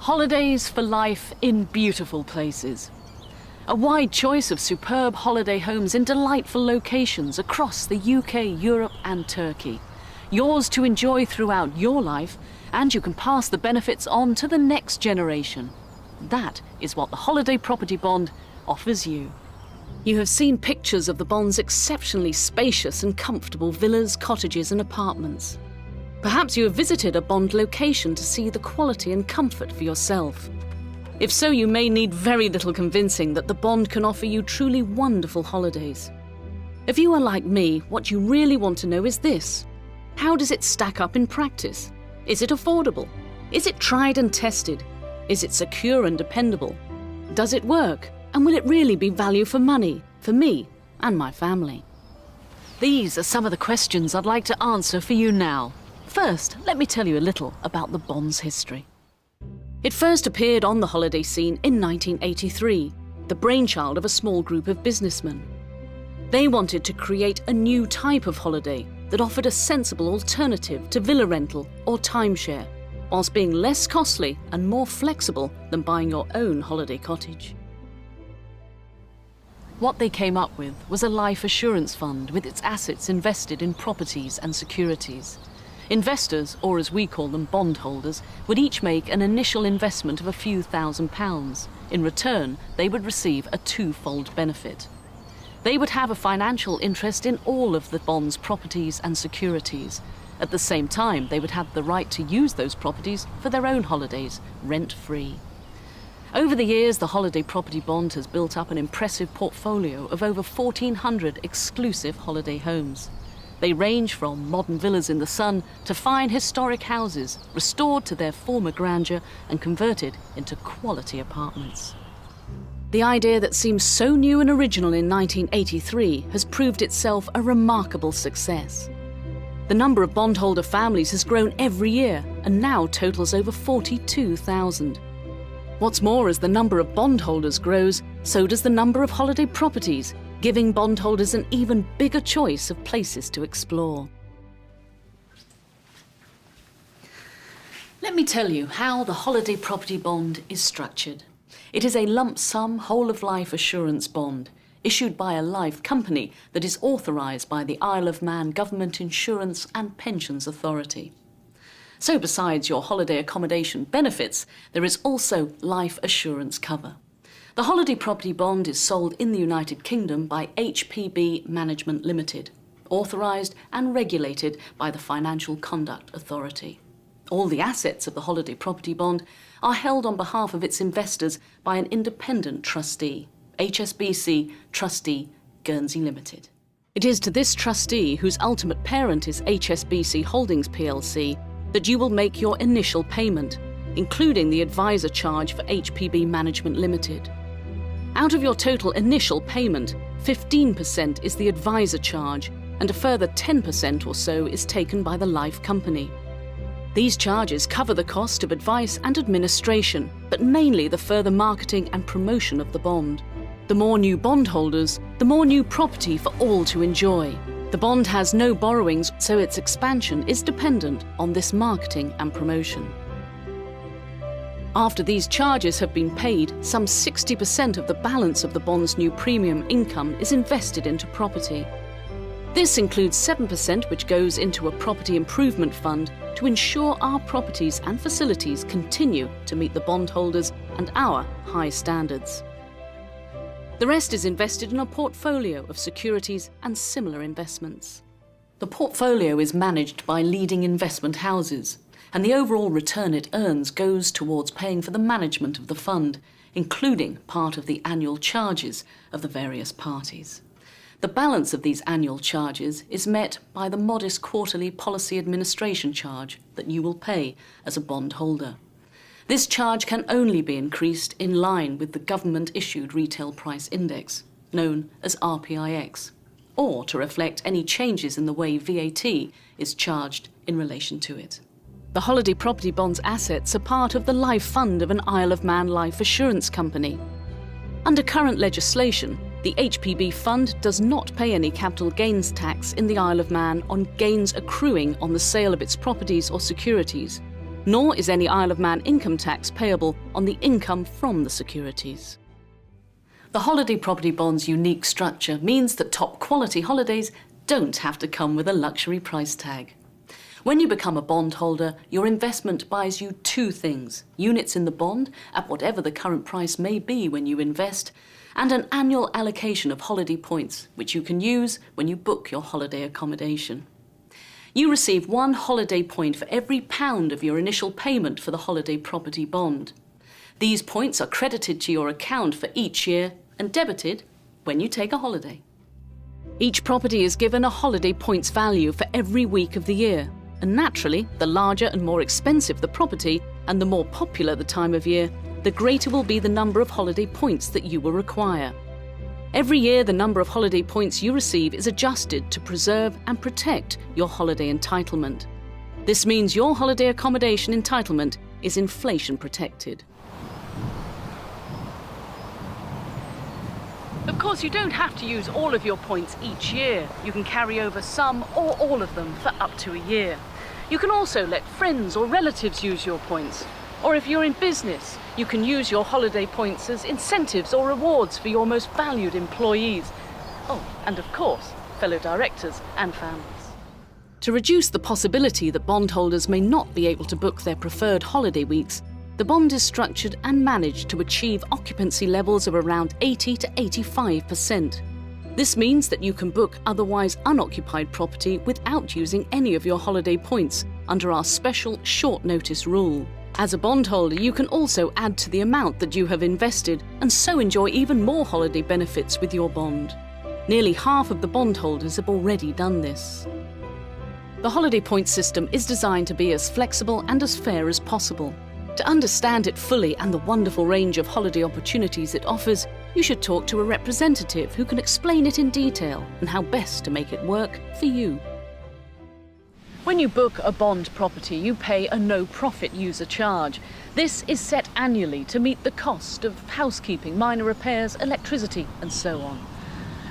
Holidays for life in beautiful places. A wide choice of superb holiday homes in delightful locations across the UK, Europe and Turkey. Yours to enjoy throughout your life, and you can pass the benefits on to the next generation. That is what the Holiday Property Bond offers you. You have seen pictures of the bond's exceptionally spacious and comfortable villas, cottages and apartments. Perhaps you have visited a bond location to see the quality and comfort for yourself. If so, you may need very little convincing that the bond can offer you truly wonderful holidays. If you are like me, what you really want to know is this: how does it stack up in practice? Is it affordable? Is it tried and tested? Is it secure and dependable? Does it work? And will it really be value for money, for me and my family? These are some of the questions I'd like to answer for you now. First, let me tell you a little about the bond's history. It first appeared on the holiday scene in 1983, the brainchild of a small group of businessmen. They wanted to create a new type of holiday that offered a sensible alternative to villa rental or timeshare, whilst being less costly and more flexible than buying your own holiday cottage. What they came up with was a life assurance fund with its assets invested in properties and securities. Investors, or as we call them, bondholders, would each make an initial investment of a few £1,000s. In return, they would receive a twofold benefit. They would have a financial interest in all of the bond's properties and securities. At the same time, they would have the right to use those properties for their own holidays, rent-free. Over the years, the Holiday Property Bond has built up an impressive portfolio of over 1,400 exclusive holiday homes. They range from modern villas in the sun to fine historic houses, restored to their former grandeur and converted into quality apartments. The idea that seems so new and original in 1983 has proved itself a remarkable success. The number of bondholder families has grown every year and now totals over 42,000. What's more, as the number of bondholders grows, so does the number of holiday properties, giving bondholders an even bigger choice of places to explore. Let me tell you how the Holiday Property Bond is structured. It is a lump sum whole-of-life assurance bond issued by a life company that is authorised by the Isle of Man Government Insurance and Pensions Authority. So besides your holiday accommodation benefits, there is also life assurance cover. The Holiday Property Bond is sold in the United Kingdom by HPB Management Limited, authorised and regulated by the Financial Conduct Authority. All the assets of the Holiday Property Bond are held on behalf of its investors by an independent trustee, HSBC Trustee Guernsey Limited. It is to this trustee, whose ultimate parent is HSBC Holdings plc, that you will make your initial payment, including the advisor charge for HPB Management Limited. Out of your total initial payment, 15% is the advisor charge, and a further 10% or so is taken by the life company. These charges cover the cost of advice and administration, but mainly the further marketing and promotion of the bond. The more new bondholders, the more new property for all to enjoy. The bond has no borrowings, so its expansion is dependent on this marketing and promotion. After these charges have been paid, some 60% of the balance of the bond's new premium income is invested into property. This includes 7% which goes into a property improvement fund to ensure our properties and facilities continue to meet the bondholders and our high standards. The rest is invested in a portfolio of securities and similar investments. The portfolio is managed by leading investment houses, and the overall return it earns goes towards paying for the management of the fund, including part of the annual charges of the various parties. The balance of these annual charges is met by the modest quarterly policy administration charge that you will pay as a bondholder. This charge can only be increased in line with the government-issued retail price index, known as RPIX, or to reflect any changes in the way VAT is charged in relation to it. The Holiday Property Bond's assets are part of the life fund of an Isle of Man life assurance company. Under current legislation, the HPB fund does not pay any capital gains tax in the Isle of Man on gains accruing on the sale of its properties or securities, nor is any Isle of Man income tax payable on the income from the securities. The holiday property bond's unique structure means that top quality holidays don't have to come with a luxury price tag. When you become a bondholder, your investment buys you two things: units in the bond, at whatever the current price may be when you invest, and an annual allocation of holiday points, which you can use when you book your holiday accommodation. You receive 1 holiday point for every £1 of your initial payment for the holiday property bond. These points are credited to your account for each year and debited when you take a holiday. Each property is given a holiday points value for every week of the year, and naturally, the larger and more expensive the property and the more popular the time of year, the greater will be the number of holiday points that you will require. Every year, the number of holiday points you receive is adjusted to preserve and protect your holiday entitlement. This means your holiday accommodation entitlement is inflation protected. Of course, you don't have to use all of your points each year. You can carry over some or all of them for up to a year. You can also let friends or relatives use your points. Or if you're in business, you can use your holiday points as incentives or rewards for your most valued employees. Oh, and of course, fellow directors and families. To reduce the possibility that bondholders may not be able to book their preferred holiday weeks, the bond is structured and managed to achieve occupancy levels of around 80 to 85%. This means that you can book otherwise unoccupied property without using any of your holiday points under our special short notice rule. As a bondholder, you can also add to the amount that you have invested and so enjoy even more holiday benefits with your bond. Nearly half of the bondholders have already done this. The holiday points system is designed to be as flexible and as fair as possible. To understand it fully and the wonderful range of holiday opportunities it offers, you should talk to a representative who can explain it in detail and how best to make it work for you. When you book a bond property, you pay a no-profit user charge. This is set annually to meet the cost of housekeeping, minor repairs, electricity, and so on.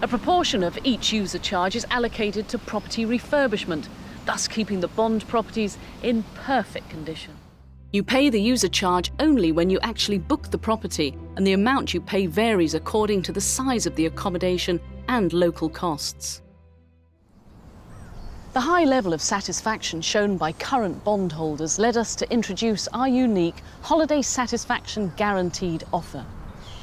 A proportion of each user charge is allocated to property refurbishment, thus keeping the bond properties in perfect condition. You pay the user charge only when you actually book the property, and the amount you pay varies according to the size of the accommodation and local costs. The high level of satisfaction shown by current bondholders led us to introduce our unique Holiday Satisfaction Guaranteed offer.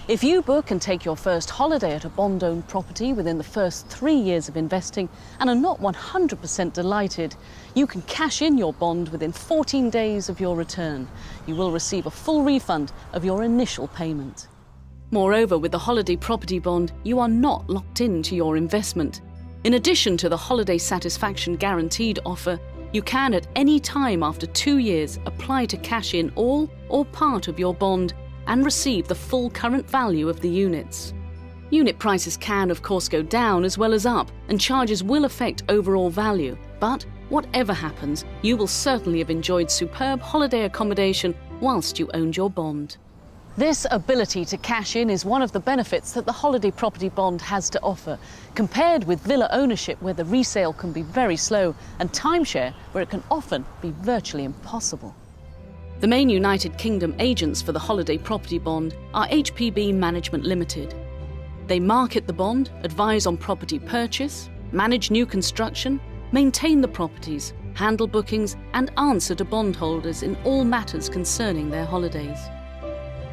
If you book and take your first holiday at a bond-owned property within the first 3 years of investing and are not 100% delighted, you can cash in your bond within 14 days of your return. You will receive a full refund of your initial payment. Moreover, with the holiday property bond, you are not locked into your investment. In addition to the Holiday Satisfaction Guaranteed offer, you can at any time after 2 years apply to cash in all or part of your bond and receive the full current value of the units. Unit prices can, of course, go down as well as up, and charges will affect overall value. But whatever happens, you will certainly have enjoyed superb holiday accommodation whilst you owned your bond. This ability to cash in is one of the benefits that the holiday property bond has to offer, compared with villa ownership, where the resale can be very slow, and timeshare, where it can often be virtually impossible. The main United Kingdom agents for the holiday property bond are HPB Management Limited. They market the bond, advise on property purchase, manage new construction, maintain the properties, handle bookings, and answer to bondholders in all matters concerning their holidays.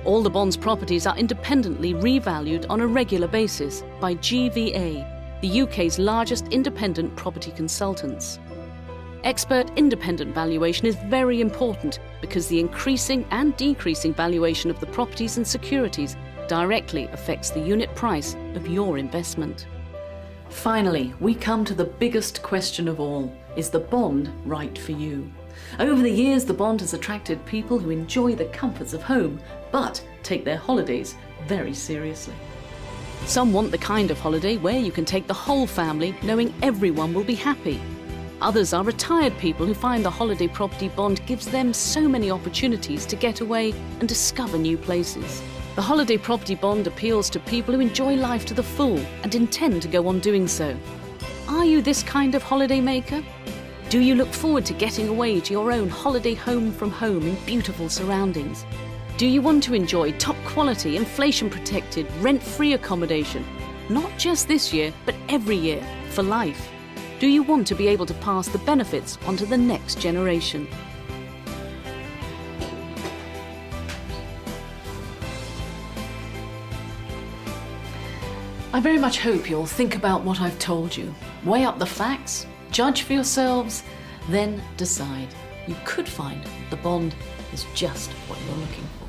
All the bond's properties are independently revalued on a regular basis by GVA, the UK's largest independent property consultants. Expert independent valuation is very important because the increasing and decreasing valuation of the properties and securities directly affects the unit price of your investment. Finally, we come to the biggest question of all: is the bond right for you? Over the years, the bond has attracted people who enjoy the comforts of home, but take their holidays very seriously. Some want the kind of holiday where you can take the whole family, knowing everyone will be happy. Others are retired people who find the holiday property bond gives them so many opportunities to get away and discover new places. The holiday property bond appeals to people who enjoy life to the full and intend to go on doing so. Are you this kind of holiday maker? Do you look forward to getting away to your own holiday home from home in beautiful surroundings? Do you want to enjoy top quality, inflation-protected, rent-free accommodation? Not just this year, but every year, for life. Do you want to be able to pass the benefits onto the next generation? I very much hope you'll think about what I've told you, weigh up the facts, judge for yourselves, then decide. You could find that the bond is just what you're looking for.